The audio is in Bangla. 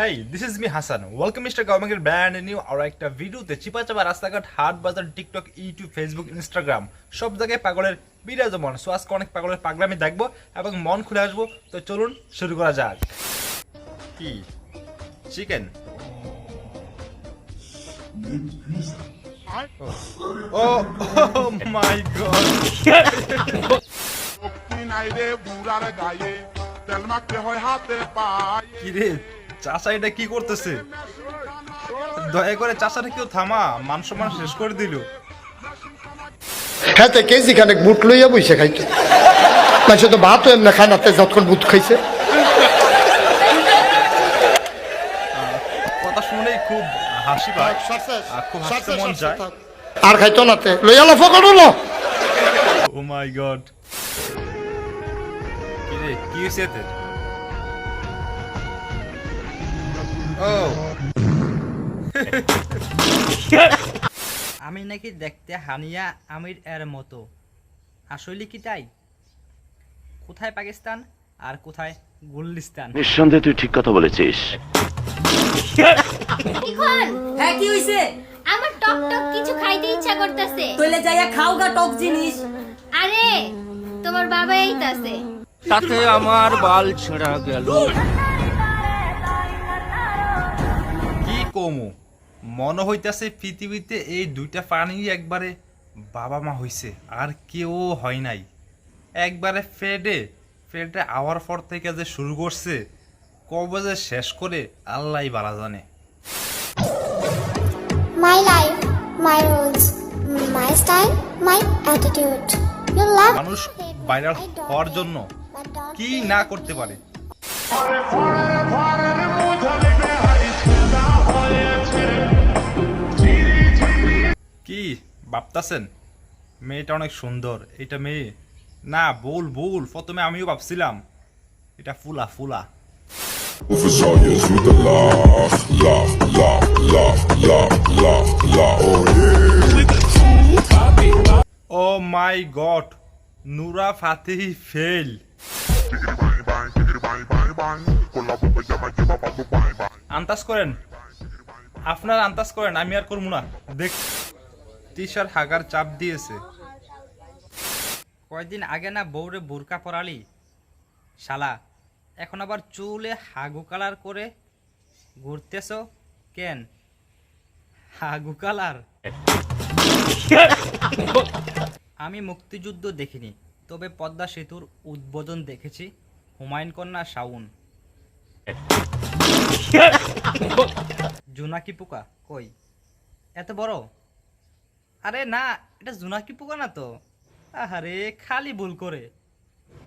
Hey, this is me Hassan. Welcome Mr. Government brand new আর একটা ভিডিওতে চিপাচাপা রাস্তাঘাট হাট বাজার টিকটক ইউটিউব ফেসবুক ইনস্টাগ্রাম সব জায়গায় পাগলের বিরাজমান। সো আজকে অনেক পাগলের পাগলামি দেখবো এবং মন খুলে আসবো। তো চলুন শুরু করা যাক। কি চিকেন? ও মাই গড, কি রে চাচা এটা কি করতেছে? দয়া করে চাচাটা কেউ থামা, মান সম্মান শেষ করে দিল। হ্যাঁ তো কেজি খানেক বুট লইয়া বইসে খাইতো মানুষ তো ভাতও এমনি খায় না, যতক্ষণ বুট খাইছে। কথা শুনেই খুব হাসি পায়, খুব হাসতে মন যায়। আর খাইতো না তে লইয়া লো ফকড়লো। ও মাই গড, কি রে কি হইছে এতে? ও আমি নাকি দেখতে হানিয়া আমির এর মতো, আসলে কি তাই? কোথায় পাকিস্তান আর কোথায় গুলিস্তান? নিঃসন্দেহে তুই ঠিক কথা বলেছিস। হ্যাঁ কি হইছে? আমার টক টক কিছু খাইতে ইচ্ছা করতেছে। তইলে যাইয়া খাওগা টক জিনিস। আরে তোমার বাবা এইতাছে। তাতে আমার বাল ছেঁড়া গেল। কি কমু, মনে হইতাছে পৃথিবীতে এই দুইটা প্রাণী একবারে বাবা মা হইছে, আর কেউ হয় নাই। একবারে ফেডে আওয়ার পর থেকে যে শুরু করছে, কবে যে শেষ করে আল্লাহই বালা জানে। My life, my rules, my style, my attitude. You love মানুষ ভাইরাল হওয়ার জন্য কি না করতে পারে। কি ভাবতাছেন মেয়েটা অনেক সুন্দর? এটা মেয়ে না, ভুল প্রথমে আমিও ভাবছিলাম এটা ফুলা ফুলা। Verzorgers with the love, love, love, love, love, love, love. O my god, Nura Fatehi fail. আন্দাজ করেন, আপনার আন্দাজ করেন, আমি আর করবো না। দেখ টিশার হাগার চাপ দিয়েছে। কয়দিন আগে না বউরে বোরকা পরালি শালা, এখন আবার চুলে হাগু কালার করে ঘুরতেছ কেন? হাগু কালার? আমি মুক্তিযুদ্ধ দেখিনি, তবে পদ্মা সেতুর উদ্বোধন দেখেছি। হুমায়ুন কন্যা শাওন। জোনাকি পোকা কই? এত বড়? আরে না, এটা জোনাকি পোকা না তো। আরে খালি ভুল করে।